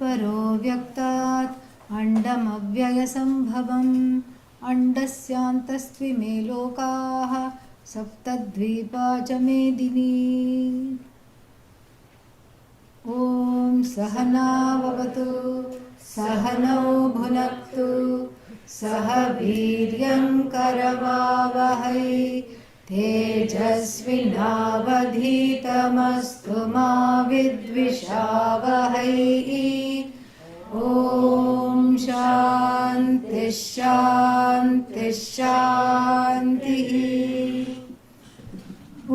परो व्यक्तात् अण्डमव्ययसम्भवम् अण्डस्यान्तस्त्विमे लोकाः सप्तद्वीपा च मेदिनी। ॐ सहनाववतु सहनौ भुनक्तु सह वीर्यं करवावहै तेजस्विनावधीतमस्तु मा विद्विषावहै। ॐ शान्तिः शान्तिः शान्तिः।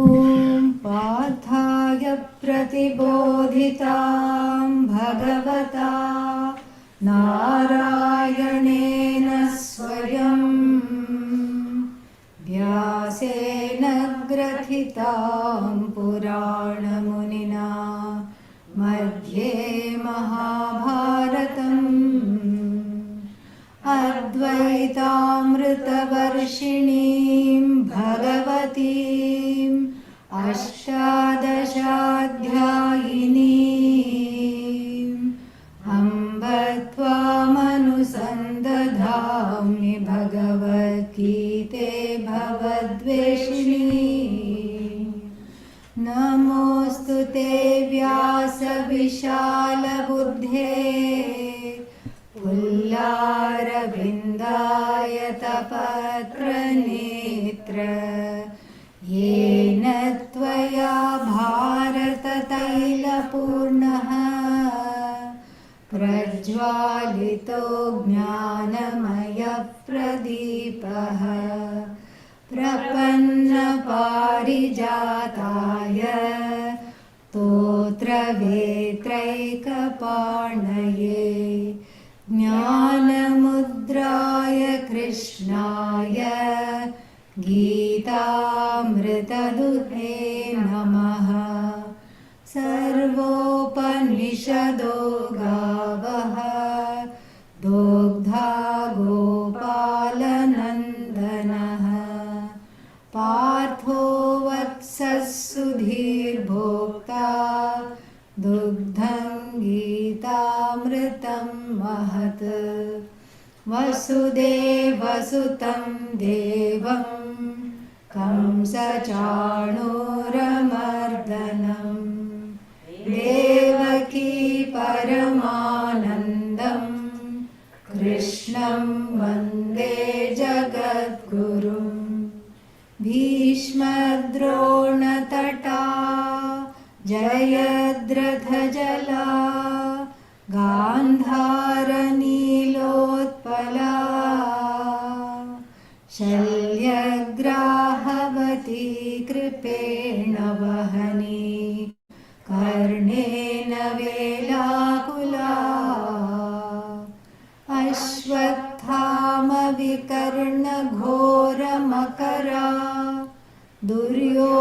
ॐ पार्थाय प्रतिबोधितां भगवता नारायणेन स्वयं व्यासेन ग्रथितां पुराणमुनिना मध्ये महाभारतम् अद्वैतामृतवर्षिणीं भगवतीम् अष्टादशाध्यायिनीम् अम्ब त्वामनुसन्दधामि भगवद्गीते भवद्वेषिणी। नमोऽस्तु ते व्यासविशालबुद्धे पुल्लारविन्दायतपत्रनेत्र येन त्वया भारततैलपूर्णः प्रज्वालितो ज्ञानमयप्रदीपः प्रपन्नपारिजाताय स्तोत्रवेत्रैकपाणये ज्ञानमुद्राय कृष्णाय गीतामृतदुहे नमः। सर्वोपनिषदो गावः दोग्धा गोपालनन्दनः पार्थो वत्सः सुधीर्भोक्ता दुग्धं गीतामृतं महत्। वसुदेवसुतं देवं कंसचाणूरमर्दनं देवकी परमानन्दं कृष्णं वन्दे जगद्गुरुं। भीष्मद्रोणतटा जयद्रथजला गान्धारनीलोत्पला शल्यग्राहवती कृपेण वहनी कर्णेन वेलाकुला अश्वत्थामविकर्णघोरमकरा दुर्योधनावर्तिनी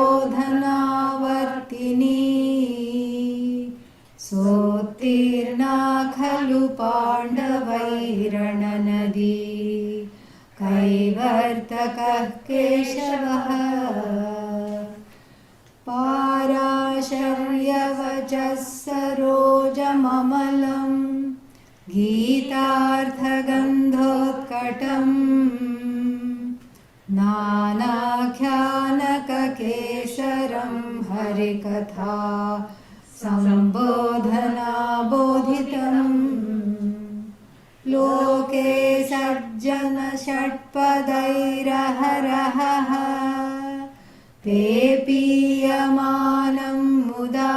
सोत्तीर्णा खलु पाण्डवैरणनदी कैवर्तकः केशवः पाराशर्यवचः सरोजममलं गीतार्थगन्धोत्कटम् नानाख्यानककेसरं हरिकथा सम्बोधनाबोधितम् लोके सज्जनषट्पदैरहरहः पेपीयमानं मुदा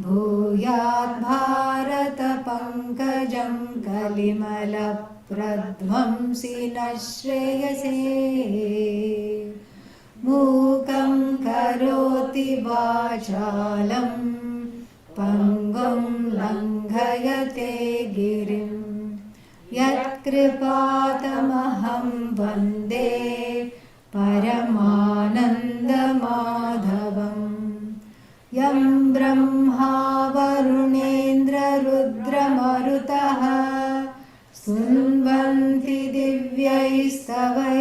भूयाद्भारतपङ्कजं कलिमलप्रध्वंसि न श्रेयसे। मूकं करोति वाचालं पङ्गुं लङ्घयते गिरिं यत्कृपातमहं वन्दे परमानन्दमाधवम्। यं ब्रह्मा वरुणेन्द्ररुद्रमरुतः स्तुवन्ति दिव्यैस्तवैः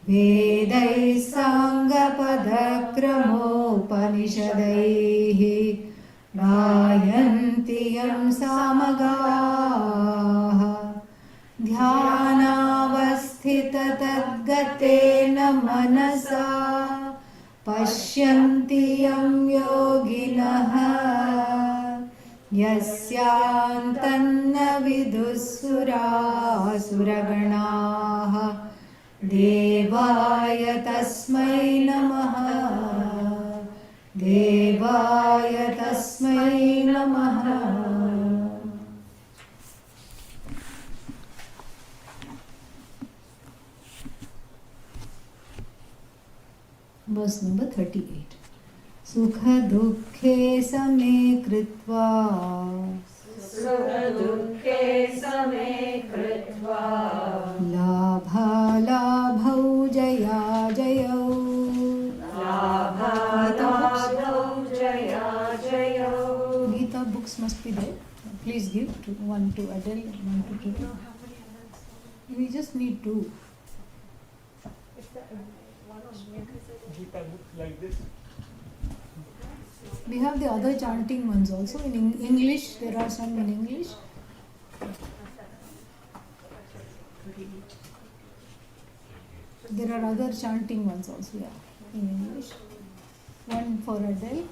वेदैः साङ्गपदक्रमोपनिषदैः गायन्ति यं सामगाः ध्यानावस्थिततद्गतेन मनसा पश्यन्ति यं योगिनः यस्यान्तन्न विदुःसुरासुरगणाः देवाय तस्मै नमः देवाय तस्मै नमः. Verse number 38. Sukha dukhe same kritva सुखदुःखे समे कृत्वा labha labhau jaya jayau लाभालाभौ Jaya जयौ. Gita books must be there. Please give one to Adele, one to Gita. We just need two. Gita book like this. We have the other chanting ones also in English. There are some in English. There are other chanting ones also, yeah, in English. One for Adele.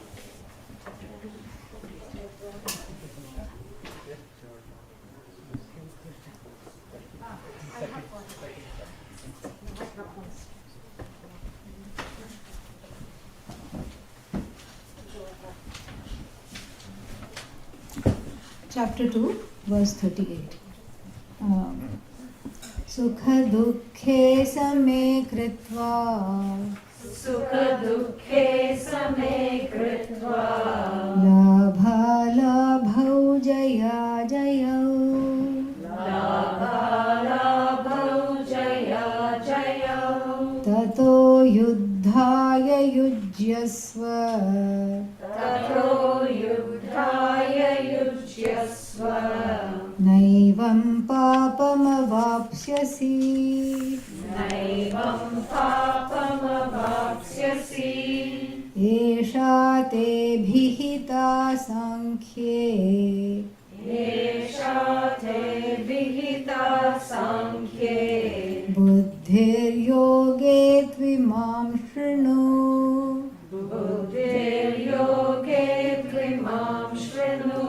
Chapter 2, verse 38. Sukha dukhe same kritva सुखदुःखे समे कृत्वा labha labhau jaya jayau लाभालाभौ Jaya जयौ. tato yuddhaya yujyasva ततो युद्धाय युज्यस्व naivam papamavapsyasi नैवं पापमवाप्स्यसि. एषा ते भिहिता सांख्ये एषा ते विहिता साङ्ख्ये बुद्धिर्योगे त्विमां शृणु बुद्धिर्योगे त्विमां शृणु.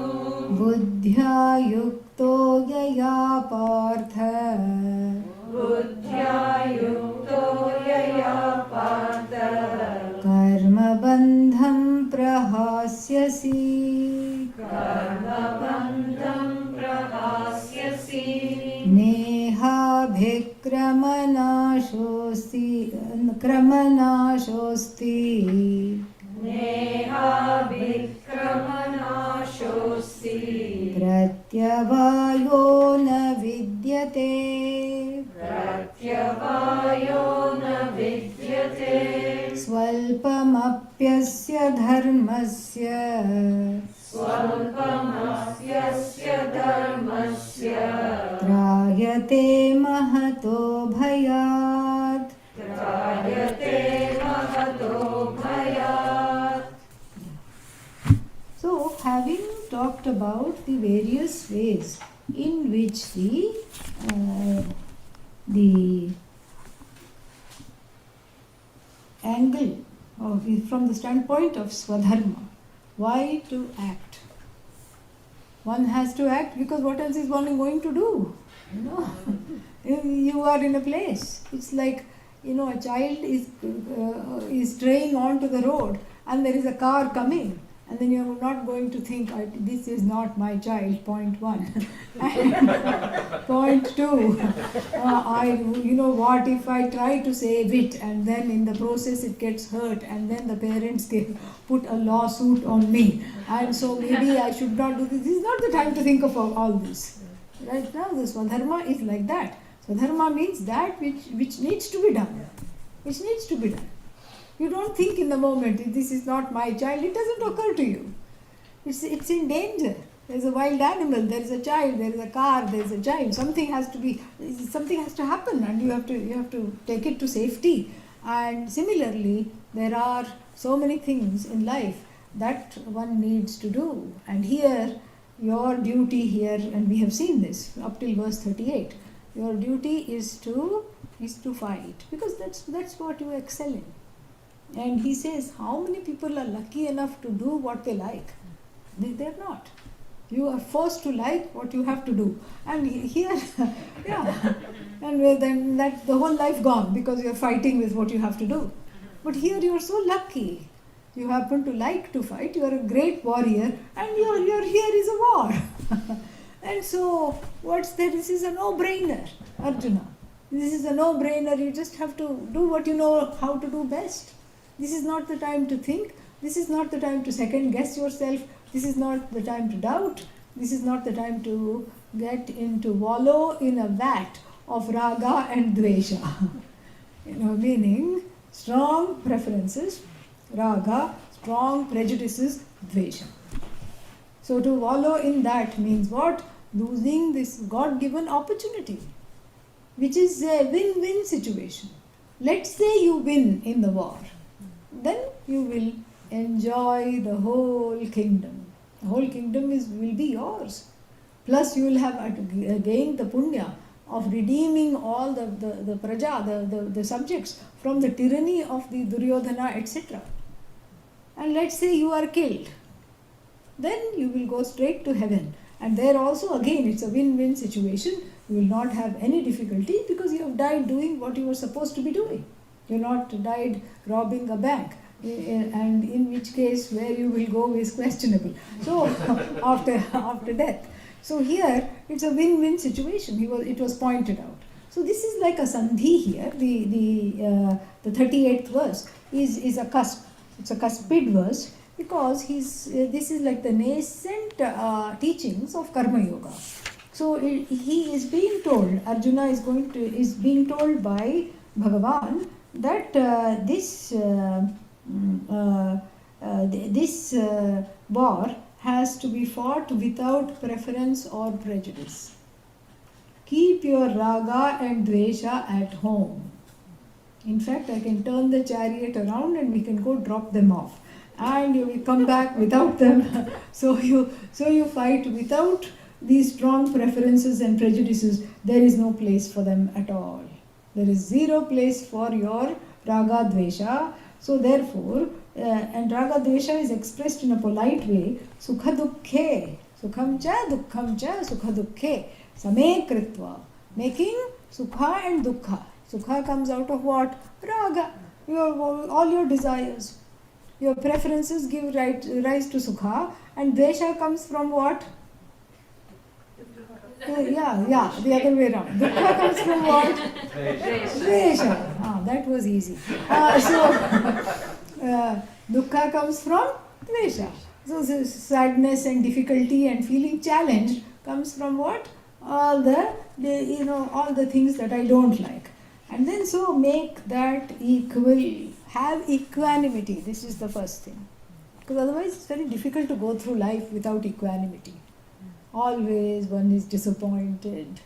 बुद्ध्या युक्तो यया पार्थ बुद्ध्या युक्तो यया पार्थ कर्मबन्धं प्रहास्यसि कर्मबन्धं प्रहास्यसि. क्रमनाशोऽस्ति नेहाभिक्रमनाशोऽस्ति प्रत्यवायो न विद्यते प्रत्यवायो न विद्यते. स्वल्पमप्यस्य धर्मस्य स्वल्पमप्यस्य धर्मस्य त्रायते महतो भयात्. त्रायते महतो भयात्. So, having talked about the various ways in which the angle from the standpoint of swadharma, why to act? One has to act because what else is one going to do? You know, you are in a place. It's like, you know, a child is straying onto the road and there is a car coming. And then you are not going to think, this is not my child, point one. And point two, you know what, if I try to save it and then in the process it gets hurt and then the parents put a lawsuit on me. And so maybe I should not do this. This is not the time to think of all this. Right now, the Swadharma is like that. Swadharma means that which needs to be done. Which needs to be done. You don't think in the moment, this is not my child, it doesn't occur to you. It's in danger. There's a wild animal, there is a child, there is a car, there is a child. Something has to happen and you have to take it to safety. And similarly, there are so many things in life that one needs to do. And here, your duty here, and we have seen this up till verse 38, your duty is to fight, because that's what you excel in. And he says, how many people are lucky enough to do what they like? They're not. You are forced to like what you have to do. And here, yeah, and then that the whole life gone because you're fighting with what you have to do. But here you are so lucky. You happen to like to fight, you are a great warrior, and your here is a war. And so, what's there? This is a no-brainer, Arjuna. This is a no-brainer. You just have to do what you know how to do best. This is not the time to think. This is not the time to second guess yourself. This is not the time to doubt. This is not the time to get into wallow in a vat of raga and dvesha. Meaning strong preferences, raga, strong prejudices, dvesha. So to wallow in that means what? Losing this God-given opportunity, which is a win-win situation. Let's say you win in the war, then you will enjoy the whole kingdom. The whole kingdom will be yours. Plus you will have gained the punya of redeeming all the praja, the subjects from the tyranny of the Duryodhana, etc. And let's say you are killed, then you will go straight to heaven. And there also again it's a win-win situation. You will not have any difficulty because you have died doing what you were supposed to be doing. You have not died robbing a bank, and in which case where you will go is questionable. So after death. So here it's a win-win situation. It was pointed out. So this is like a sandhi here. The 38th verse is a cusp. It's a cuspid verse because this is like the nascent teachings of Karma Yoga. So he is being told, Arjuna is being told by Bhagavan that this war has to be fought without preference or prejudice. Keep your raga and dvesha at home. In fact, I can turn the chariot around and we can go drop them off. And you will come back without them. So you fight without these strong preferences and prejudices. There is no place for them at all. There is zero place for your raga dvesha. So therefore, and raga dvesha is expressed in a polite way. Sukha dukkhe, sukham cha sukha dukkhe, same kritva, making sukha and dukkha. Sukha comes out of what? Raga. All your desires. Your preferences give rise to sukha, and dvesha comes from what? Yeah, the other way around. Dukkha comes from what? Dvesha. That was easy. Dukkha comes from dvesha. So sadness and difficulty and feeling challenged comes from what? All the things that I don't like. And then so make that equal. Have equanimity. This is the first thing. Because otherwise it's very difficult to go through life without equanimity. Always one is disappointed.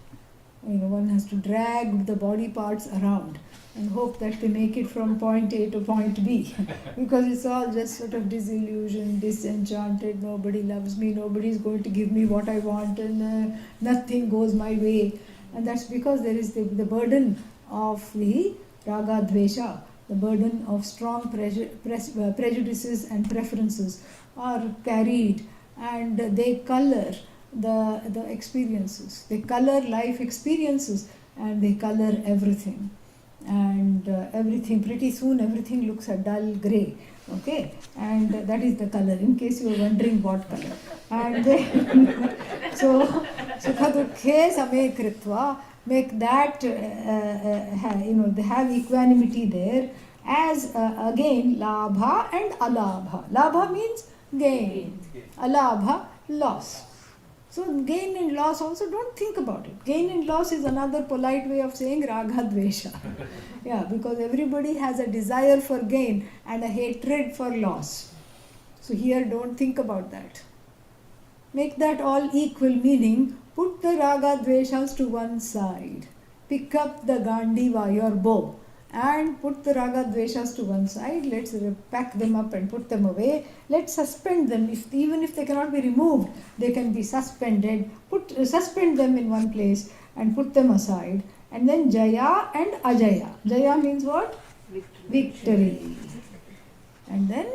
One has to drag the body parts around and hope that they make it from point A to point B. Because it's all just sort of disillusioned, disenchanted, nobody loves me, nobody is going to give me what I want, and nothing goes my way. And that's because there is the burden of the raga dvesha. The burden of strong prejudices and preferences are carried, and they color the experiences. They color life experiences, and they color everything. And everything, pretty soon everything looks a dull grey. Okay, and that is the color, in case you are wondering what color. And then, so sukha dukkhe same kritva, make that, they have equanimity there, as again labha and alabha. Labha means gain, alabha, loss. So gain and loss also, don't think about it. Gain and loss is another polite way of saying raga dvesha. Yeah, because everybody has a desire for gain and a hatred for loss. So here don't think about that. Make that all equal, meaning put the raga dveshas to one side. Pick up the gandiva, your bow, and put the raga dveshas to one side. Let's pack them up and put them away. Let's suspend them. Even if they cannot be removed, they can be suspended. Suspend them in one place and put them aside. And then Jaya and Ajaya. Jaya means what? Victory. And then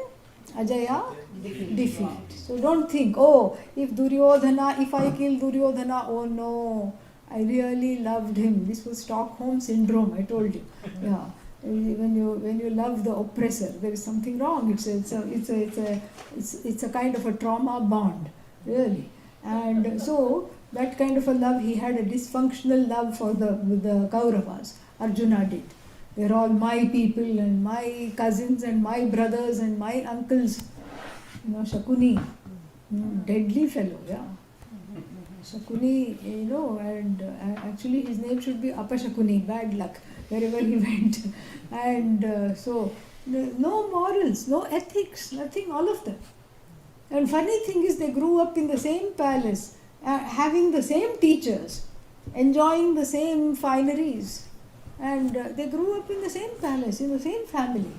Ajaya, defeat. So don't think, oh, if I kill Duryodhana, oh no, I really loved him. This was Stockholm syndrome, I told you. Yeah. When you love the oppressor, there is something wrong. It's a kind of a trauma bond, really. And so that kind of a love, he had a dysfunctional love for the Kauravas. Arjuna did. They're all my people and my cousins and my brothers and my uncles. Shakuni, deadly fellow, yeah. Shakuni, and actually his name should be Apashakuni, bad luck, wherever he went. And so, no morals, no ethics, nothing, all of them. And funny thing is, they grew up in the same palace, having the same teachers, enjoying the same fineries. And they grew up in the same palace, in the same family,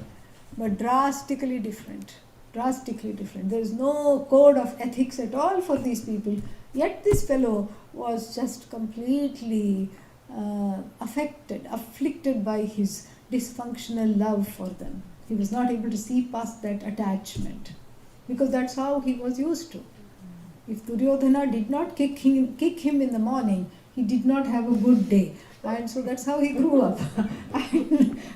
but drastically different. Drastically different. There is no code of ethics at all for these people. Yet this fellow was just completely afflicted by his dysfunctional love for them. He was not able to see past that attachment, because that's how he was used to. If Duryodhana did not kick him in the morning, he did not have a good day. And so that's how he grew up.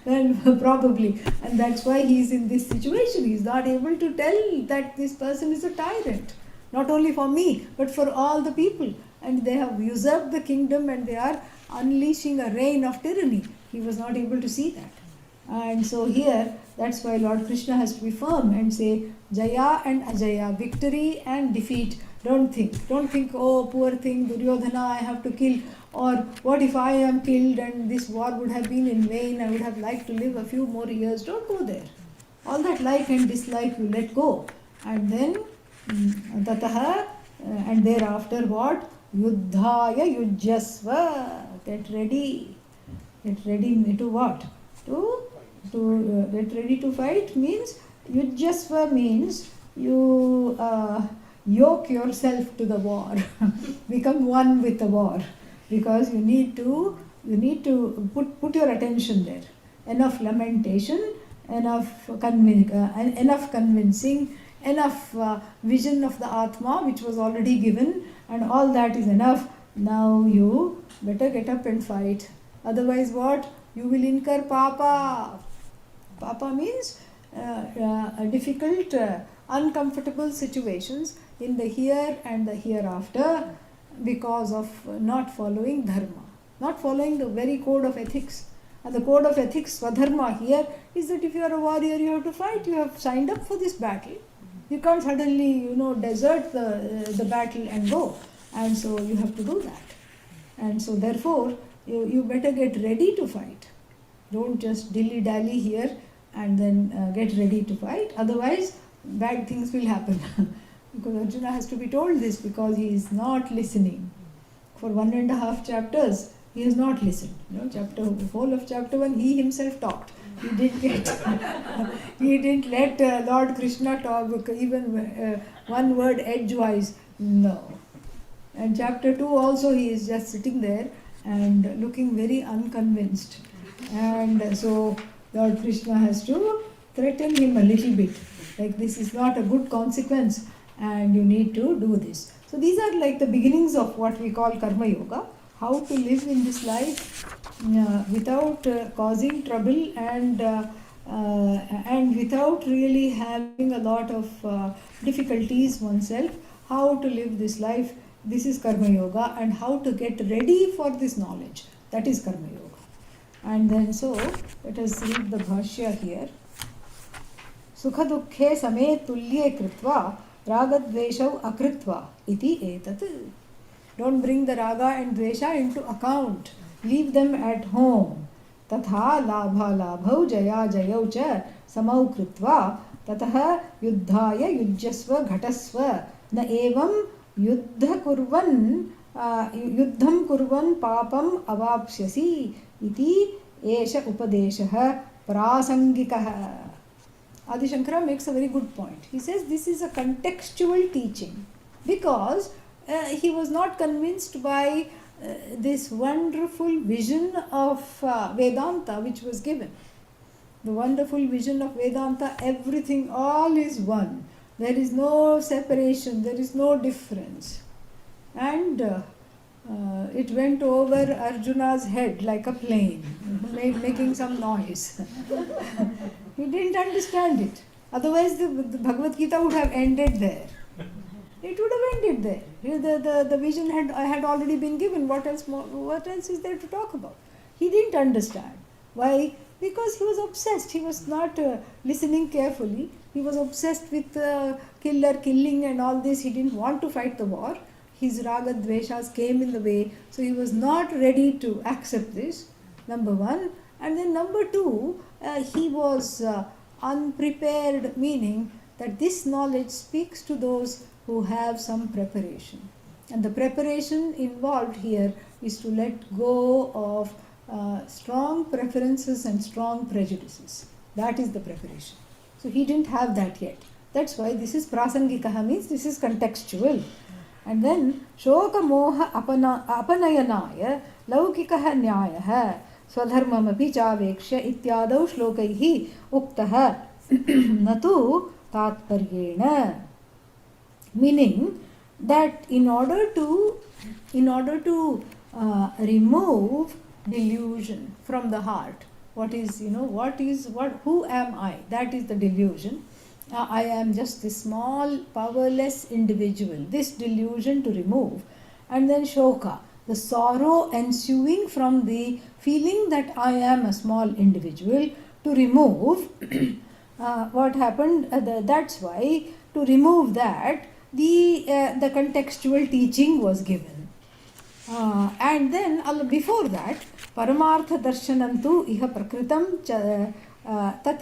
and probably, and that's why he is in this situation. He is not able to tell that this person is a tyrant, not only for me, but for all the people. And they have usurped the kingdom and they are unleashing a reign of tyranny. He was not able to see that. And so here, that's why Lord Krishna has to be firm and say, Jaya and Ajaya, victory and defeat. Don't think, oh, poor thing, Duryodhana, I have to kill. Or what if I am killed and this war would have been in vain, I would have liked to live a few more years. Don't go there. All that like and dislike you let go. And then, tataha, and thereafter what? Yuddhaya yujyasva. Get ready. Get ready to what? To get ready to fight means, yujyasva means you yoke yourself to the war. Become one with the war. Because you need to put your attention there. Enough lamentation, enough convincing, enough vision of the Atma which was already given, and all that is enough. Now you better get up and fight. Otherwise what? You will incur papa. Papa means difficult, uncomfortable situations in the here and the hereafter, because of not following dharma, not following the very code of ethics. And the code of ethics, swadharma here, is that if you are a warrior, you have to fight. You have signed up for this battle. You can't suddenly, desert the battle and go. And so you have to do that. And so therefore, you better get ready to fight. Don't just dilly-dally here and then get ready to fight. Otherwise, bad things will happen. Because Arjuna has to be told this, because he is not listening. For 1.5 chapters, he has not listened. The whole of chapter 1, he himself talked. He didn't let Lord Krishna talk even one word edgewise. No. And chapter 2 also, he is just sitting there and looking very unconvinced. And so Lord Krishna has to threaten him a little bit. Like, this is not a good consequence, and you need to do this. So these are like the beginnings of what we call Karma Yoga, how to live in this life without causing trouble and without really having a lot of difficulties oneself, how to live this life. This is Karma Yoga, and how to get ready for this knowledge. That is Karma Yoga. And then so, let us read the Bhashya here. Sukha dukhe same tulye kritva ragadveshau akritva iti etat. Don't bring the raga and dvesha into account. Leave them at home. Tatha labha labhau jaya jayau cha samau kritva tatah yuddhaya yujyasva ghatasva na evam yuddham kurvan papam avapsyasi iti esha upadeshaha prasangikaha. Adi Shankara makes a very good point. He says this is a contextual teaching because he was not convinced by this wonderful vision of Vedanta which was given. The wonderful vision of Vedanta, everything, all is one. There is no separation, there is no difference. And it went over Arjuna's head like a plane, making some noise. He didn't understand it. Otherwise, the Bhagavad Gita would have ended there. It would have ended there. The vision had already been given. What else is there to talk about? He didn't understand. Why? Because he was obsessed. He was not listening carefully. He was obsessed with killing and all this. He didn't want to fight the war. His raga dveshas came in the way. So he was not ready to accept this, number one. And then number two, he was unprepared, meaning that this knowledge speaks to those who have some preparation. And the preparation involved here is to let go of strong preferences and strong prejudices. That is the preparation. So he didn't have that yet. That's why this is prasangikaha, means this is contextual. And then shoka moha apanayanaya laukikaha nyayah स्वधर्ममपि चावेक्ष्य इत्यादौ श्लोकैः उक्तः न तु तात्पर्येण. Meaning that in order to remove delusion from the heart, who am I? That is the delusion. I am just this small, powerless individual. This delusion to remove. And then shoka, the sorrow ensuing from the feeling that I am a small individual, to remove. What happened? That's why, to remove that, the contextual teaching was given. And then before that, Paramartha Darshanantu iha prakritam tat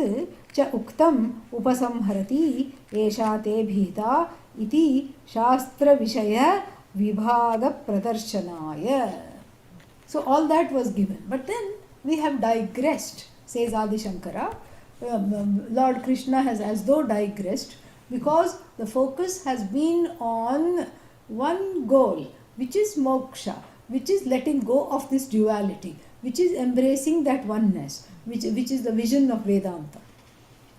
cha uktam upasamharati esha te bhita iti shastra vishaya vibhaga pradarsanaya. So all that was given. But then we have digressed, says Adi Shankara. Lord Krishna has as though digressed because the focus has been on one goal, which is moksha, which is letting go of this duality, which is embracing that oneness, which is the vision of Vedanta.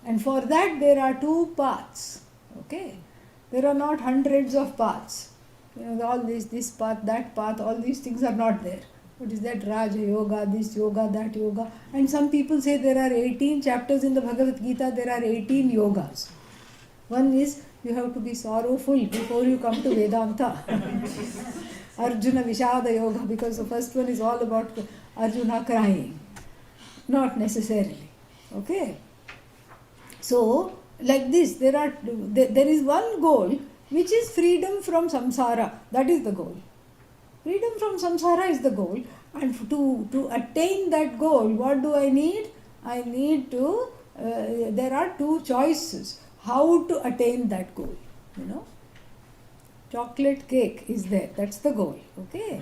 And for that there are two paths. Okay? There are not hundreds of paths. All this path, that path, all these things are not there. What is that? Raja Yoga, this yoga, that yoga. And some people say there are 18 chapters in the Bhagavad Gita, there are 18 yogas. One is you have to be sorrowful before you come to Vedanta. Arjuna Vishada Yoga, because the first one is all about Arjuna crying. Not necessarily. Okay? So, like this, there is one goal which is freedom from samsara. That is the goal. Freedom from samsara is the goal. And to attain that goal, what do I need? I need to, there are two choices. How to attain that goal, Chocolate cake is there, that's the goal, okay?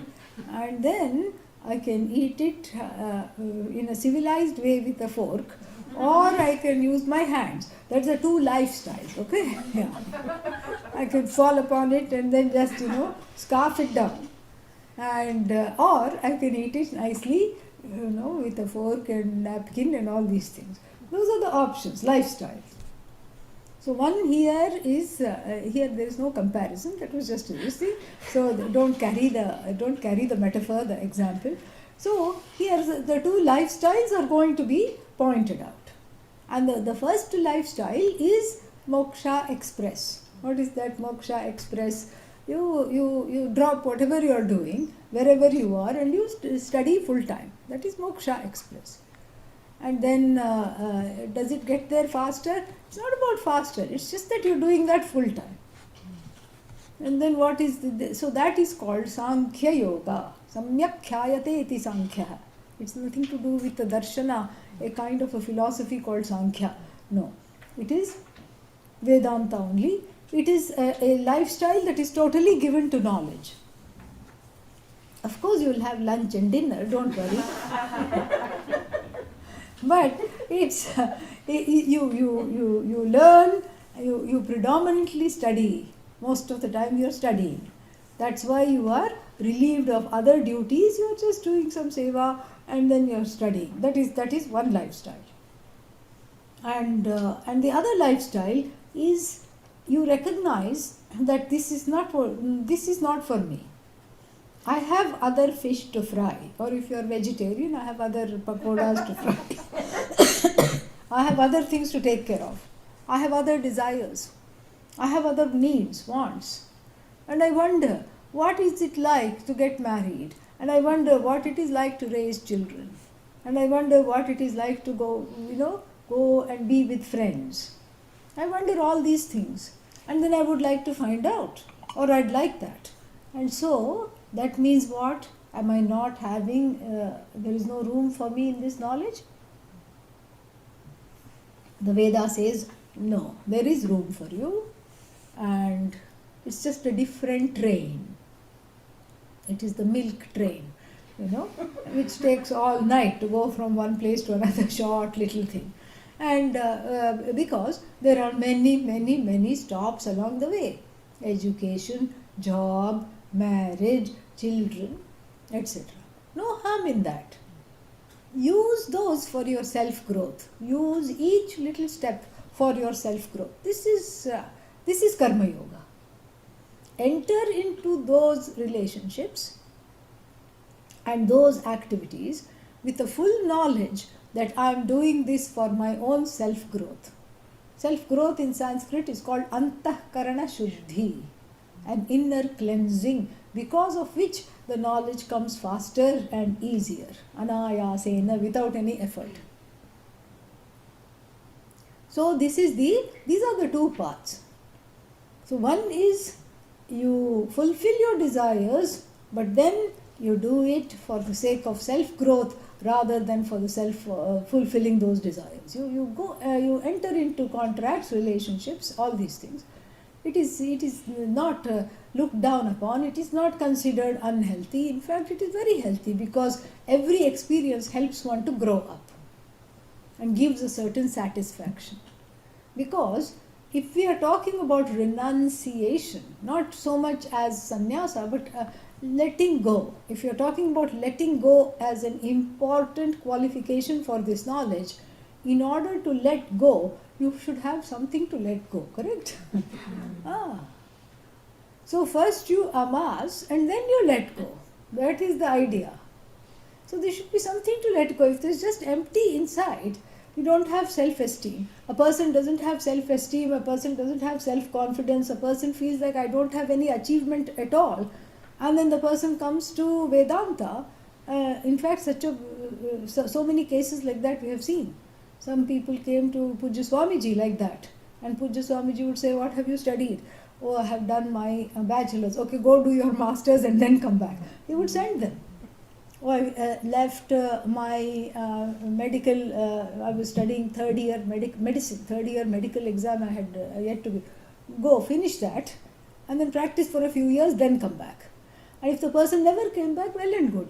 And then I can eat it in a civilized way with a fork, or I can use my hands. That's the two lifestyles, okay? Yeah. I can fall upon it and then just, scarf it down. And or I can eat it nicely, with a fork and napkin and all these things. Those are the options, lifestyles. So one here is, here there is no comparison, that was just a thing. So don't carry the metaphor, the example. So here the two lifestyles are going to be pointed out. And the first lifestyle is Moksha Express. What is that Moksha Express? You drop whatever you are doing, wherever you are, and you study full time. That is Moksha Express. And then does it get there faster? It's not about faster, it's just that you're doing that full time. And then what is so that is called Sankhya Yoga. Samyak khyayate iti Sankhya. It's nothing to do with the darshana, a kind of a philosophy called Sankhya. No, it is Vedanta only. It is a lifestyle that is totally given to knowledge. Of course you will have lunch and dinner, don't worry. But it's you learn, you predominantly study. Most of the time you are studying. That's why you are relieved of other duties. You are just doing some seva and then you are studying. That is one lifestyle. And the other lifestyle is you recognize that this is not for me. I have other fish to fry, or if you are vegetarian, I have other pakoras to fry. I have other things to take care of. I have other desires. I have other needs, wants. And I wonder, what is it like to get married? And I wonder what it is like to raise children. And I wonder what it is like to go and be with friends. I wonder all these things. And then I would like to find out, or I'd like that. And so, that means what? Am I not having, there is no room for me in this knowledge? The Veda says, no, there is room for you, and it's just a different train. It is the milk train, which takes all night to go from one place to another, short little thing. And because there are many stops along the way. Education, job, marriage, children, etc. No harm in that. Use those for your self-growth. Use each little step for your self-growth. This is Karma Yoga. Enter into those relationships and those activities with the full knowledge that I am doing this for my own self-growth. Self-growth in Sanskrit is called Antahkarana Shuddhi, an inner cleansing, because of which the knowledge comes faster and easier, anayasena, without any effort. So these are the two paths. So one is you fulfill your desires, but then you do it for the sake of self-growth rather than for the fulfilling those desires. You enter into contracts, relationships, all these things. It is not looked down upon. It is not considered unhealthy. In fact, it is very healthy, because every experience helps one to grow up and gives a certain satisfaction. Because if we are talking about renunciation, not so much as sannyasa, but letting go. If you are talking about letting go as an important qualification for this knowledge, in order to let go, you should have something to let go, correct? So first you amass and then you let go. That is the idea. So there should be something to let go. If there's just empty inside, you don't have self-esteem. A person doesn't have self-esteem, a person doesn't have self-confidence, a person feels like I don't have any achievement at all. And then the person comes to Vedanta. In fact, so many cases like that we have seen. Some people came to Pujya Swamiji like that. And Pujya Swamiji would say, what have you studied? Oh, I have done my bachelor's. Okay, go do your master's and then come back. He would send them. Oh, I left my medical, I was studying third year medical exam I had yet to go, finish that, and then practice for a few years, then come back. And if the person never came back, well and good,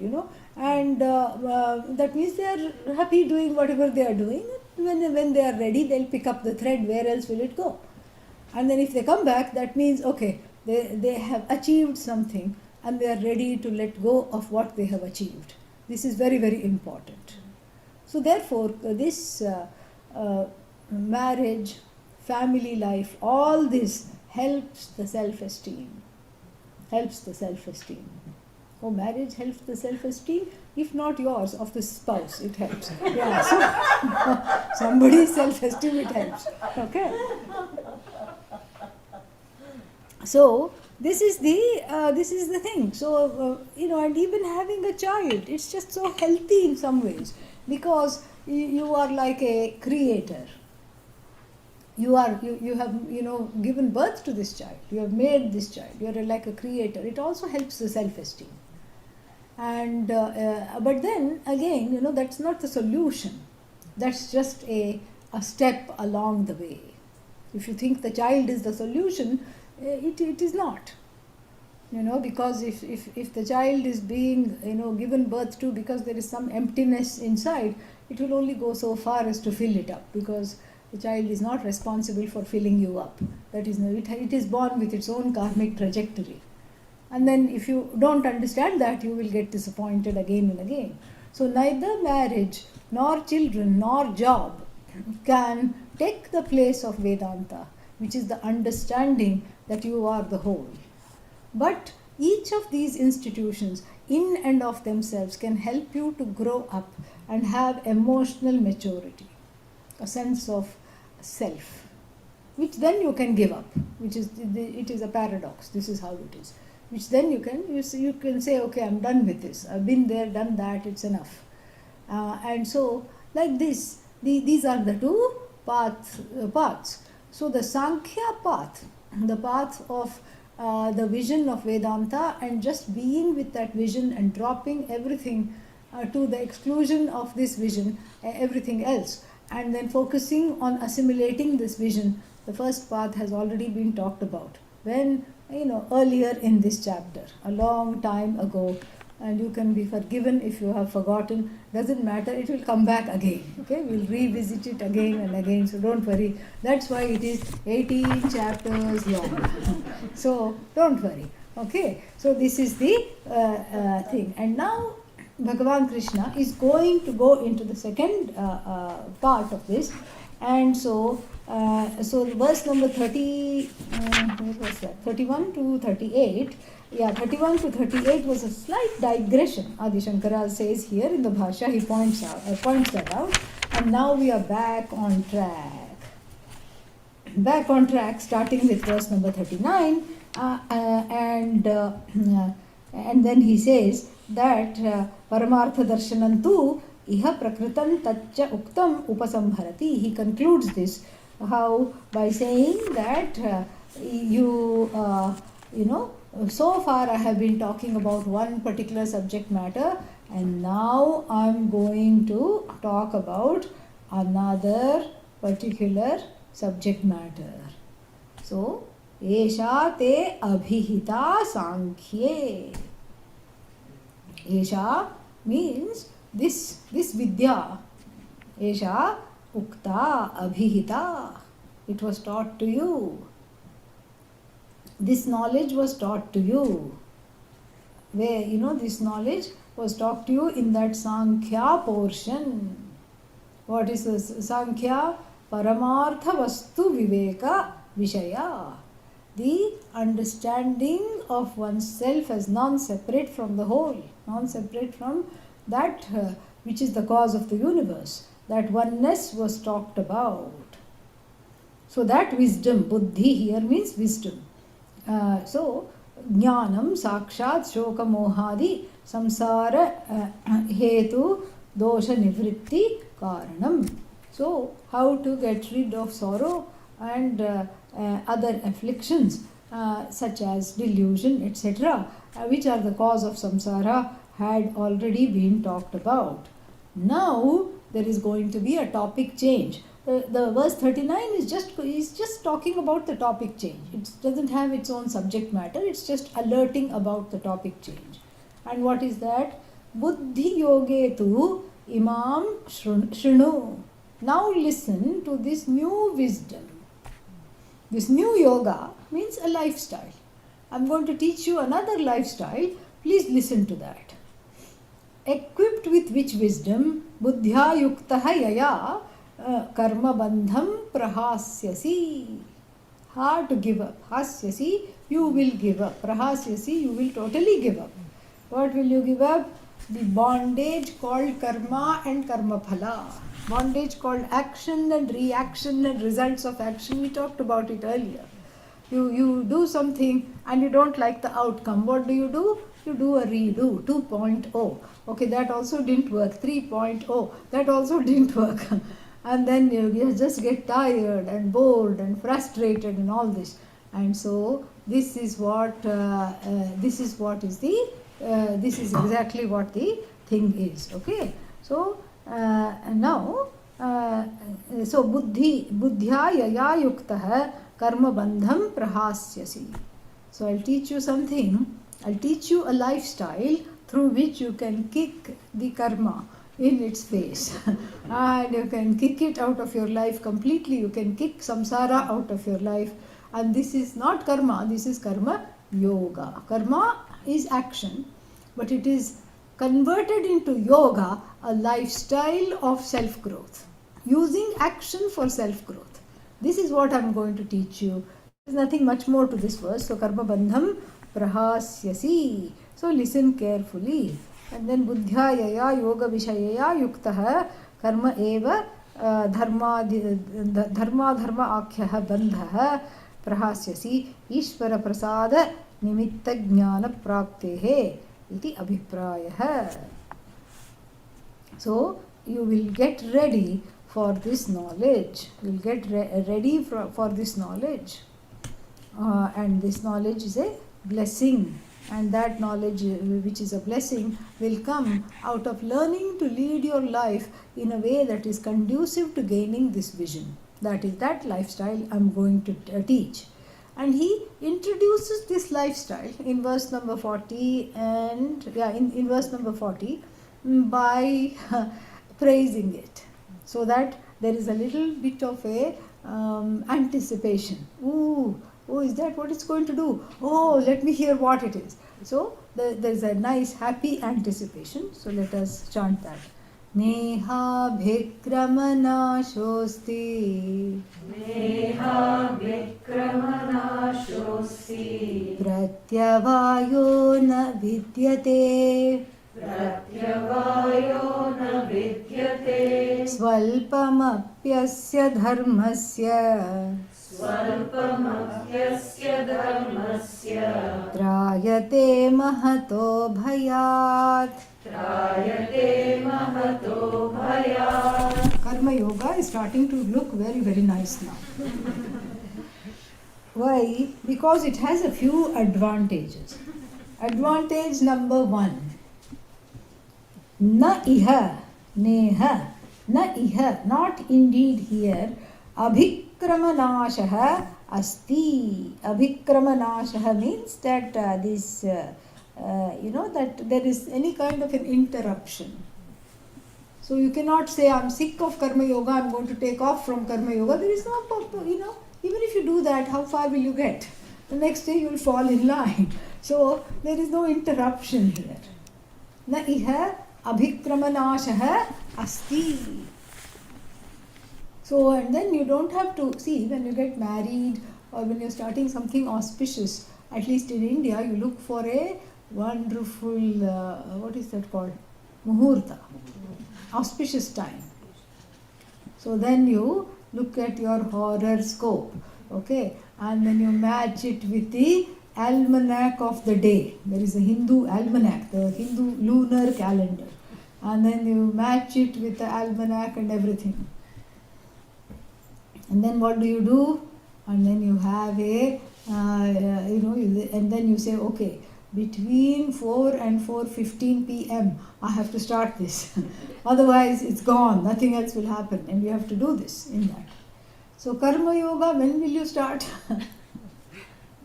and that means they are happy doing whatever they are doing. When they are ready, they'll pick up the thread, where else will it go? And then if they come back, that means, okay, they have achieved something and they are ready to let go of what they have achieved. This is very, very important. So therefore, this marriage, family life, all this helps the self-esteem. Oh, marriage helps the self-esteem. If not yours, of the spouse, it helps. Yeah, so somebody's self-esteem, it helps. Okay. So this is the thing. So and even having a child, it's just so healthy in some ways, because you are like a creator. You have given birth to this child. You have made this child. You are like a creator. It also helps the self-esteem. And but then again, that's not the solution. That's just a step along the way. If you think the child is the solution, it is not. Because if the child is being, given birth to, because there is some emptiness inside, it will only go so far as to fill it up, because the child is not responsible for filling you up. That is, it is born with its own karmic trajectory. And then if you don't understand that, you will get disappointed again and again. So neither marriage, nor children, nor job can take the place of Vedanta, which is the understanding that you are the whole. But each of these institutions, in and of themselves, can help you to grow up and have emotional maturity, a sense of self, which then you can give up, it is a paradox. This is how it is. Which then you can say, okay, I'm done with this. I've been there, done that, it's enough. And so, like this, these are the two paths. So the Sankhya path, the path of the vision of Vedanta, and just being with that vision and dropping everything to the exclusion of this vision, everything else, and then focusing on assimilating this vision. The first path has already been talked about when, earlier in this chapter, a long time ago, and you can be forgiven if you have forgotten. Doesn't matter, it will come back again. Okay, we'll revisit it again and again, so don't worry. That's why it is 18 chapters long. So don't worry. Okay, so this is the thing. And now Bhagavan Krishna is going to go into the second part of this. And so verse number 31 to 38. Yeah, 31 to 38 was a slight digression. Adi Shankara says here in the Bhashya, he points that out. And now we are back on track. Starting with verse number 39. And then he says that Paramartha Darshanantu Iha Prakritam Taccha Uktam Upasamharati. He concludes this by saying that so far I have been talking about one particular subject matter, and now I am going to talk about another particular subject matter. So, Esha te abhihita sankhye. Esha means this vidya. Esha ukta abhihita. It was taught to you. This knowledge was taught to you. Where, this knowledge was taught to you in that Sankhya portion. What is this? Sankhya? Paramartha Vastu Viveka Vishaya. The understanding of oneself as non-separate from the whole, non-separate from that which is the cause of the universe. That oneness was talked about. So that wisdom, buddhi here means wisdom. So, jnanam sakshat shoka mohadi samsara hetu dosha nivritti karanam. So, how to get rid of sorrow and other afflictions such as delusion, etc., which are the cause of samsara, had already been talked about. Now, there is going to be a topic change. The verse 39 is just talking about the topic change. It doesn't have its own subject matter. It's just alerting about the topic change. And what is that? Buddhi yoge tu imam shrinu. Now listen to this new wisdom. This new yoga means a lifestyle. I'm going to teach you another lifestyle. Please listen to that. Equipped with which wisdom? Buddhya yuktaha yaya karma bandham prahasyasi. Hard to give up. Hasyasi, you will give up. Prahasyasi, you will totally give up. What will you give up? The bondage called karma and karma phala. Bondage called action and reaction and results of action. We talked about it earlier. You do something and you don't like the outcome. What do? You do a redo, 2.0. Okay, that also didn't work. 3.0, that also didn't work. And then you just get tired and bored and frustrated and all this. And so this is exactly what the thing is. Okay, so now buddhya yaya yuktah karma bandham prahasyasi. So I'll teach you something. I'll teach you a lifestyle through which you can kick the karma in its face and you can kick it out of your life completely. You can kick samsara out of your life. And this is not karma, this is karma yoga. Karma is action, but it is converted into yoga, a lifestyle of self-growth, using action for self-growth. This is what I'm going to teach you. There's nothing much more to this verse. So karma bandham prahasyasi. So listen carefully. And then buddhyayaya yoga vishayaya yuktah karma eva dharma dharma akhyah bandhah prahasyasi ishvara prasada nimitta jnana praptehe iti abhiprayah. So you will get ready for this knowledge. You will get ready for this knowledge. And this knowledge is a blessing. And that knowledge, which is a blessing, will come out of learning to lead your life in a way that is conducive to gaining this vision. That is that lifestyle I'm going to teach. And he introduces this lifestyle in verse number 40 and in verse number 40 by praising it, so that there is a little bit of a anticipation. Oh, is that what it's going to do? Oh, let me hear what it is. So there's a nice happy anticipation. So let us chant that. Neha bhikramana shosti Neha vikramana shosi pratyavayo na vidyate pratyavayo na vidyate swalpamapyasya dharmasya swalpamapyasya dharmasya trayate mahato bhayat. trayate mahato bhayat. Karma yoga is starting to look very, very nice now. Why? Because it has a few advantages. Advantage number 1. Na iha, neha, na iha, not indeed here, abhikramanashaha asti. Abhikramanashaha means that that there is any kind of an interruption. So you cannot say, I'm sick of karma yoga, I'm going to take off from karma yoga. There is no purpose, even if you do that, how far will you get? The next day you will fall in line. So there is no interruption here. Na iha abhikramanashaha asti. So, and then you don't have to see when you get married or when you're starting something auspicious, at least in India, you look for a wonderful, what is that called? Muhurta, auspicious time. So then you look at your horoscope, okay, and then you match it with the almanac of the day. There is a Hindu almanac, the Hindu lunar calendar, and then you match it with the almanac and everything. And then what do? And then you have and then you say, okay, between 4 and 4:15 p.m. I have to start this. Otherwise it's gone, nothing else will happen, and you have to do this in that. So karma yoga, when will you start?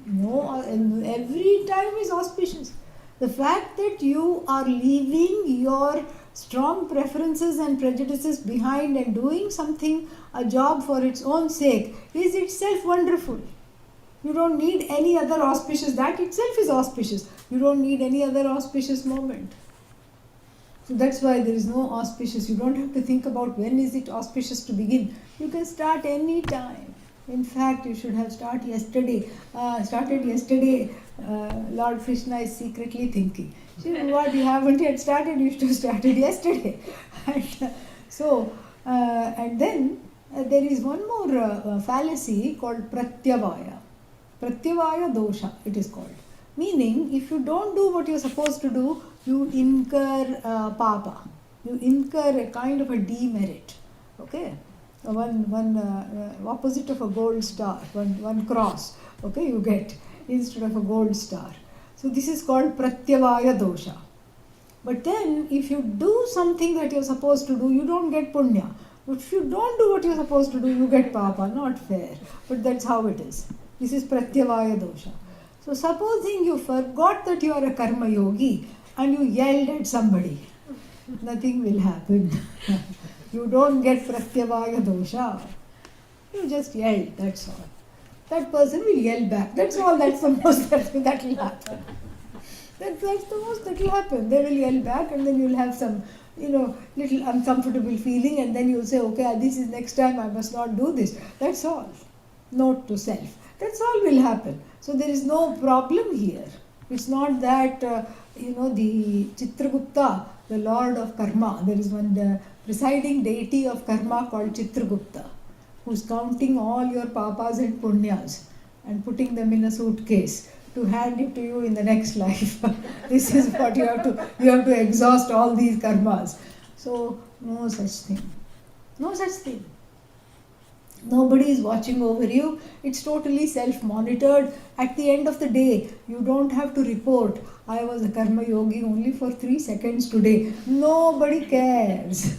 No, every time is auspicious. The fact that you are leaving your strong preferences and prejudices behind and doing something, a job for its own sake, is itself wonderful. You don't need any other auspicious, that itself is auspicious. You don't need any other auspicious moment. So that's why there is no auspicious. You don't have to think about when is it auspicious to begin. You can start any time. In fact, you should have started yesterday. Lord Krishna is secretly thinking, what, you haven't yet started, you should have started yesterday. And then there is one more fallacy called pratyavaya. Pratyavaya dosha, it is called. Meaning, if you don't do what you're supposed to do, you incur papa. You incur a kind of a demerit. Okay? One opposite of a gold star, one cross, okay, you get instead of a gold star. So this is called pratyavaya dosha. But then if you do something that you're supposed to do, you don't get punya. But if you don't do what you're supposed to do, you get papa. Not fair. But that's how it is. This is pratyavaya dosha. So supposing you forgot that you are a karma yogi and you yelled at somebody, nothing will happen. You don't get pratyavaya dosha. You just yelled, that's all. That person will yell back. That's all, that's the most that will happen. That's the most that will happen. They will yell back and then you'll have some, little uncomfortable feeling and then you'll say, okay, this is next time I must not do this. That's all. Note to self. That's all will happen. So there is no problem here. It's not that, the Chitragupta, the lord of karma, there is one presiding deity of karma called Chitragupta, who's counting all your papas and punyas and putting them in a suitcase to hand it to you in the next life. This is what you have to exhaust all these karmas. So no such thing. No such thing. Nobody is watching over you. It's totally self-monitored. At the end of the day, you don't have to report, I was a karma yogi only for 3 seconds today. Nobody cares.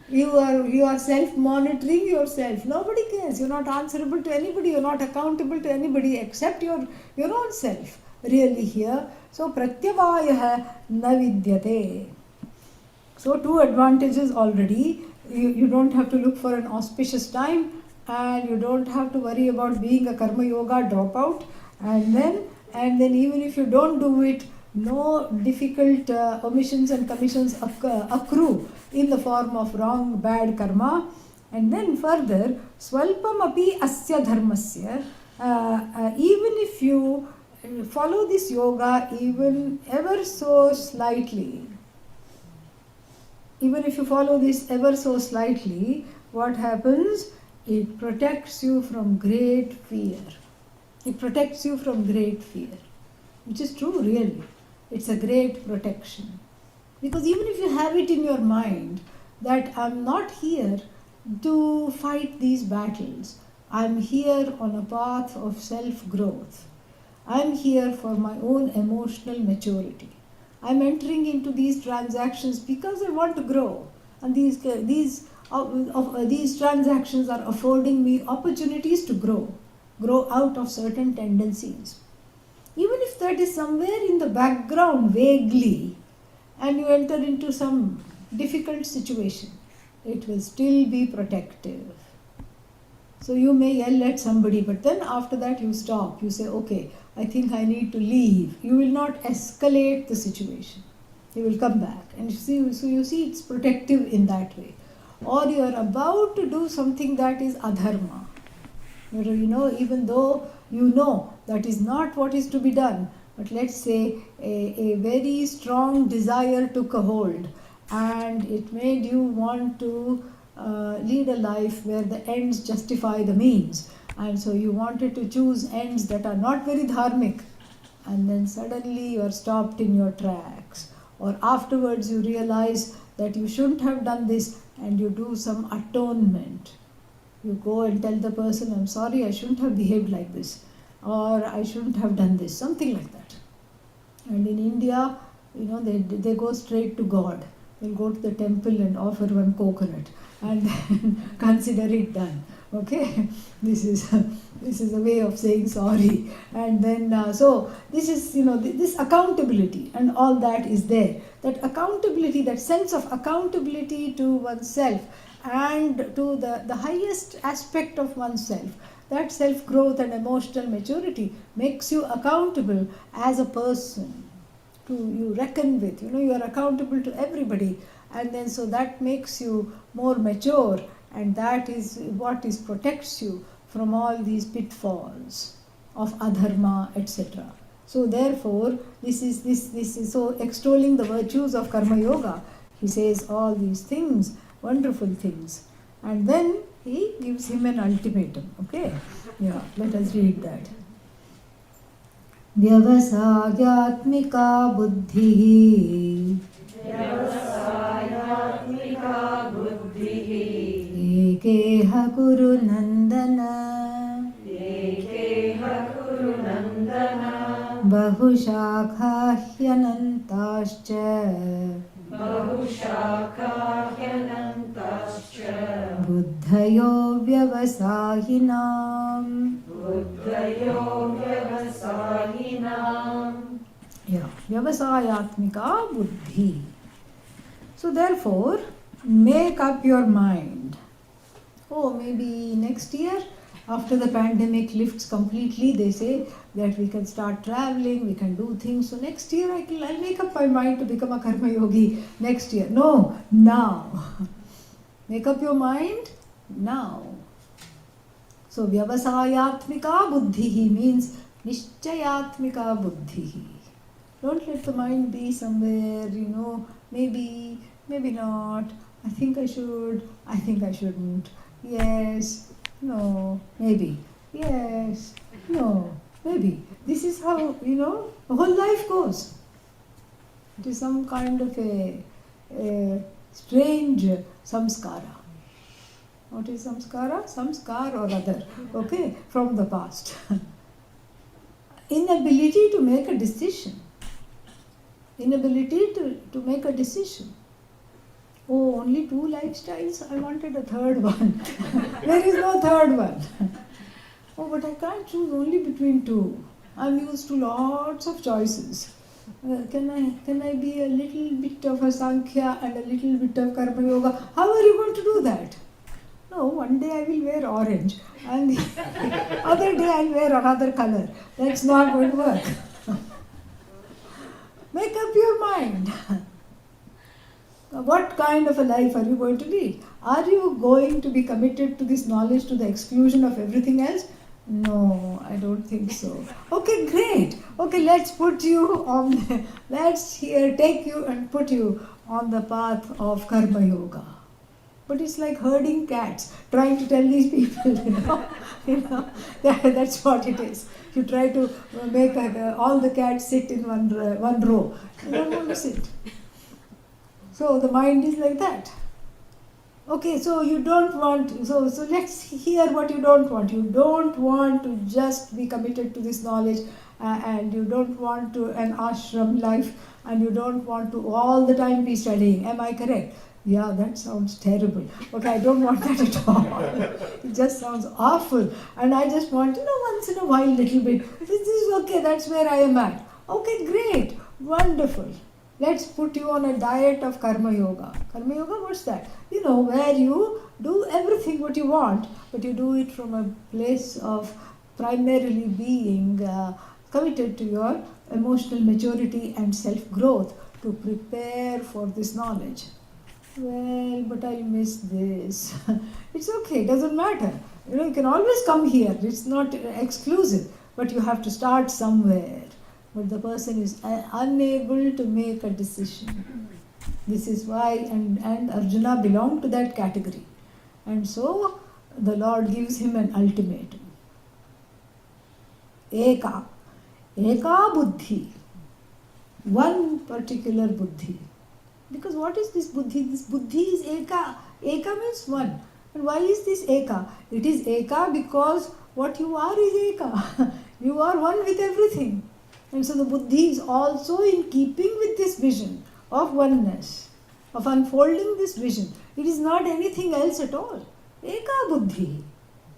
You are self-monitoring yourself. Nobody cares. You're not answerable to anybody. You're not accountable to anybody except your own self. Really here. So pratyavayah na vidyate. So 2 advantages already. You don't have to look for an auspicious time and you don't have to worry about being a karma yoga dropout. And then even if you don't do it, no difficult omissions and commissions accrue in the form of wrong, bad karma. And then further, swalpam api asya dharmasya, even if you follow this yoga even ever so slightly, what happens? It protects you from great fear. Which is true, really. It's a great protection. Because even if you have it in your mind that I'm not here to fight these battles, I'm here on a path of self-growth. I'm here for my own emotional maturity. I'm entering into these transactions because I want to grow. And these transactions are affording me opportunities to grow out of certain tendencies. Even if that is somewhere in the background vaguely, and you enter into some difficult situation, it will still be protective. So you may yell at somebody, but then after that you stop. You say, okay, I think I need to leave. You will not escalate the situation. You will come back. And so you see it's protective in that way. Or you are about to do something that is adharma. Even though you know that is not what is to be done, but let's say a very strong desire took a hold and it made you want to lead a life where the ends justify the means. And so you wanted to choose ends that are not very dharmic, and then suddenly you are stopped in your tracks. Or afterwards you realize that you shouldn't have done this and you do some atonement. You go and tell the person, I'm sorry, I shouldn't have behaved like this, or I shouldn't have done this, something like that. And in India, they go straight to God. They'll go to the temple and offer one coconut and then consider it done. Okay, this is a way of saying sorry. And then so this is this accountability and all that is there. That accountability, that sense of accountability to oneself and to the highest aspect of oneself, that self-growth and emotional maturity makes you accountable as a person. You reckon with, you are accountable to everybody, and then so that makes you more mature, and that is what protects you from all these pitfalls of adharma, etc. So therefore, this is so extolling the virtues of karma yoga. He says all these things, wonderful things, and then he gives him an ultimatum. Okay, yeah, let us read that. व्यवसायात्मिका बुद्धिः एकेह कुरु नन्दन बहुशाखा ह्यनन्ताश्च बुद्धयो व्यवसायिनाम् Vyavasayatmika buddhi. So therefore, make up your mind. Oh, maybe next year, after the pandemic lifts completely, they say that we can start traveling, we can do things. So next year I'll make up my mind to become a karma yogi next year. No, now. Make up your mind now. So vyavasayatmika buddhi means nishchayatmika buddhi. Don't let the mind be somewhere, maybe, maybe not. I think I should, I think I shouldn't. Yes, no, maybe. Yes, no, maybe. This is how, the whole life goes. It is some kind of a strange samskara. What is samskara? Samskar or other, okay, from the past. Inability to make a decision. Inability to make a decision. Oh, only 2 lifestyles? I wanted a third one. There is no third one. Oh, but I can't choose only between 2. I'm used to lots of choices. Can I be a little bit of a Sankhya and a little bit of Karma Yoga? How are you going to do that? No, one day I will wear orange and the other day I'll wear another color. That's not going to work. Make up your mind. What kind of a life are you going to lead? Are you going to be committed to this knowledge to the exclusion of everything else? No, I don't think so. Okay, great. Okay, let's take you and put you on the path of Karma Yoga. But it's like herding cats, trying to tell these people, that's what it is. You try to make all the cats sit in one row. They don't want to sit. So the mind is like that. Okay, so you don't want, so let's hear what you don't want. You don't want to just be committed to this knowledge and you don't want to an ashram life and you don't want to all the time be studying. Am I correct? Yeah, that sounds terrible. Okay, I don't want that at all. It just sounds awful. And I just want, once in a while, little bit. This is okay, that's where I am at. Okay, great, wonderful. Let's put you on a diet of Karma Yoga. Karma Yoga, what's that? Where you do everything what you want, but you do it from a place of primarily being committed to your emotional maturity and self-growth to prepare for this knowledge. Well, but I miss this. It's okay, doesn't matter. You can always come here. It's not exclusive, but you have to start somewhere. But the person is unable to make a decision. This is why, and Arjuna belonged to that category. And so, the Lord gives him an ultimatum. Eka buddhi. One particular buddhi. Because what is this buddhi? This buddhi is eka. Eka means one. And why is this eka? It is eka because what you are is eka. You are one with everything. And so the buddhi is also in keeping with this vision of oneness, of unfolding this vision. It is not anything else at all. Eka buddhi.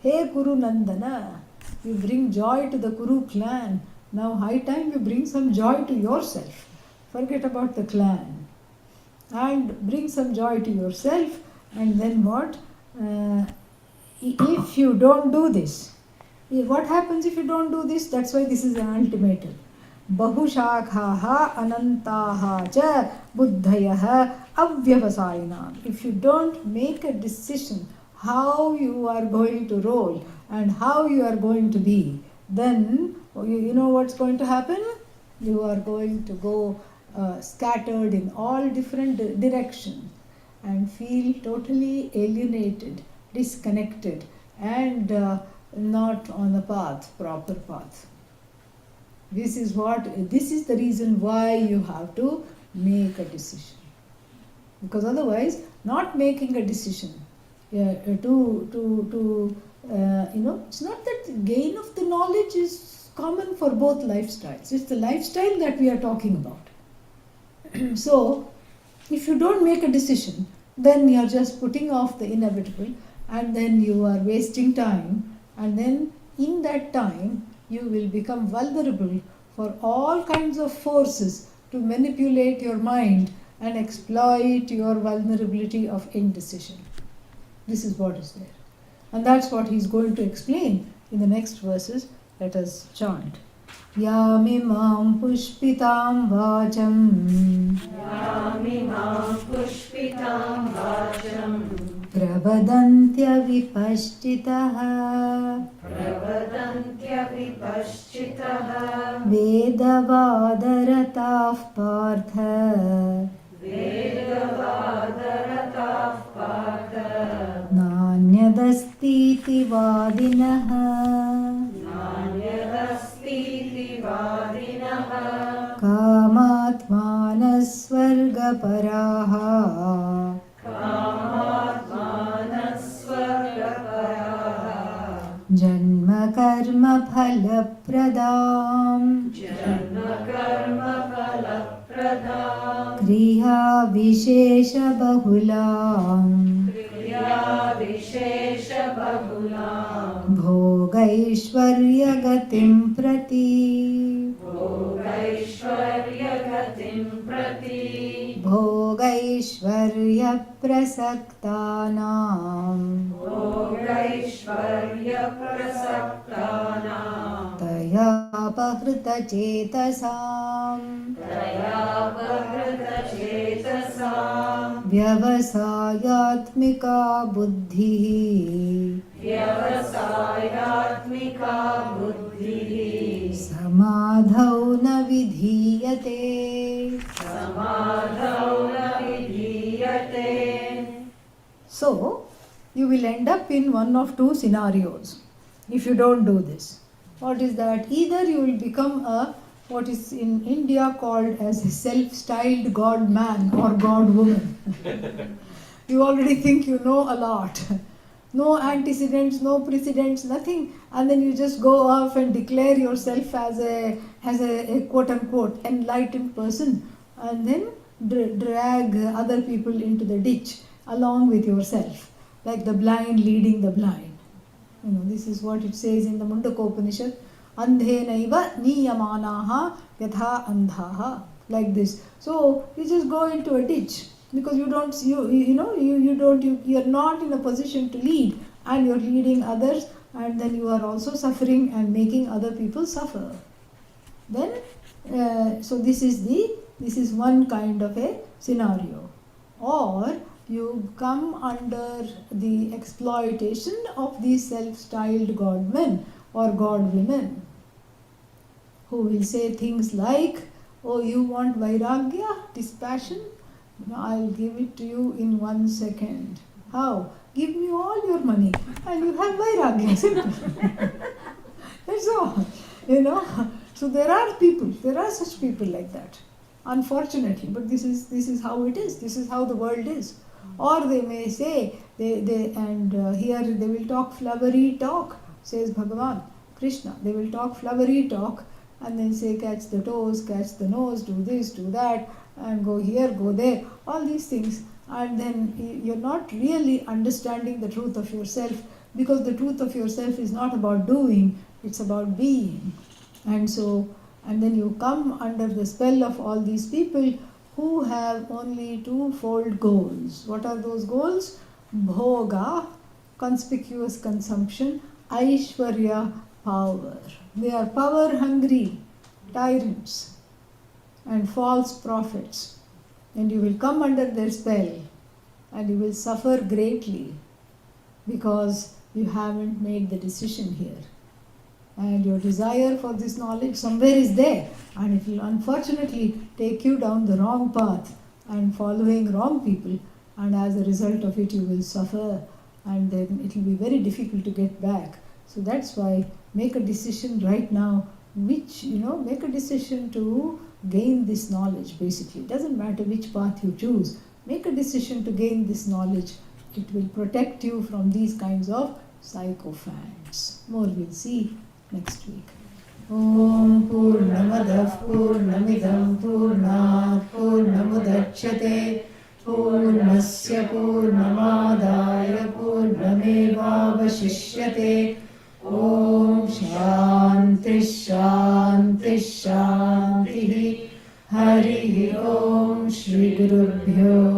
Hey Kuru Nandana, you bring joy to the Kuru clan. Now high time you bring some joy to yourself. Forget about the clan. And bring some joy to yourself, and then what? If you don't do this, what happens if you don't do this? That's why this is an ultimatum. Bahushakhaha anantaha cha buddhayaha avyavasayinam. If you don't make a decision how you are going to roll and how you are going to be, then you know what's going to happen? You are going to go scattered in all different directions and feel totally alienated, disconnected and not on the proper path. This is the reason why you have to make a decision. Because otherwise, not making a decision it's not that gain of the knowledge is common for both lifestyles. It's the lifestyle that we are talking about. So, if you don't make a decision, then you are just putting off the inevitable and then you are wasting time, and then in that time you will become vulnerable for all kinds of forces to manipulate your mind and exploit your vulnerability of indecision. This is what is there. And that's what he's going to explain in the next verses. Let us chant. Yamimam pushpitam vacham Yamimam pushpitam vacham pravadantya vipashtitaha pravadantya vipashchitaha vedavadaratav partha vedavadaratav partha nanyadastiti vadinaha nanyadastiti vadinaha कामात्मानस्वर्गपराः कामात्मानस्वर्गपराः जन्मकर्मफलप्रदाम् जन्मकर्मफलप्रदाम् क्रियाविशेषबहुलाम् क्रियाविशेषबहुलाम् भोगैश्वर्यगतिं प्रति भोगैश्वर्यगतिं प्रति भोगैश्वर्यप्रसक्तानाम् भोगैश्वर्यप्रसक्तानां तयापहृतचेतसाम् तयापहृतचेतसां व्यवसायात्मिका बुद्धिः व्यवसायात्मिका बुद्धिः समाधौ न विधीयते. समाधौ न विधीयते. So, you will end up in one of two scenarios if you don't do this. What is that? Either you will become what is in India called as a self-styled God man or God woman. You already think you know a lot. No antecedents, no precedents, nothing, and then you just go off and declare yourself as a quote unquote enlightened person, and then drag other people into the ditch along with yourself, like the blind leading the blind. This is what it says in the Mundakopanishad. Andhenaiva niyamanaha yatha andhaha, like this. So you just go into a ditch because you're not in a position to lead, and you're leading others, and then you are also suffering and making other people suffer. Then so this is one kind of a scenario. Or you come under the exploitation of these self-styled God men or God women, who will say things like, oh, you want vairagya, dispassion? I'll give it to you in 1 second. How? Give me all your money and you have vairagya. Simple. That's all. So there are such people like that. Unfortunately, but this is how it is. This is how the world is. Or they may say, here they will talk flowery talk, says Bhagavan, Krishna. They will talk flowery talk and then say, catch the toes, catch the nose, do this, do that, and go here, go there, all these things. And then you're not really understanding the truth of yourself, because the truth of yourself is not about doing, it's about being. And then you come under the spell of all these people who have only twofold goals. What are those goals? Bhoga, conspicuous consumption, Aishwarya, power. They are power hungry tyrants and false prophets, and you will come under their spell and you will suffer greatly because you haven't made the decision here. And your desire for this knowledge somewhere is there, and it will unfortunately take you down the wrong path and following wrong people, and as a result of it you will suffer, and then it will be very difficult to get back. So that's why make a decision right now, make a decision to gain this knowledge. Basically, it doesn't matter which path you choose, make a decision to gain this knowledge. It will protect you from these kinds of sycophants. More we'll see next week. Om Purnamadah Purnamidam Purnat Purnamudachyate Purnasya Purnamadaya Purnamevavashishyate. Om Shanti Shanti Shanti. Hari Gurubhyo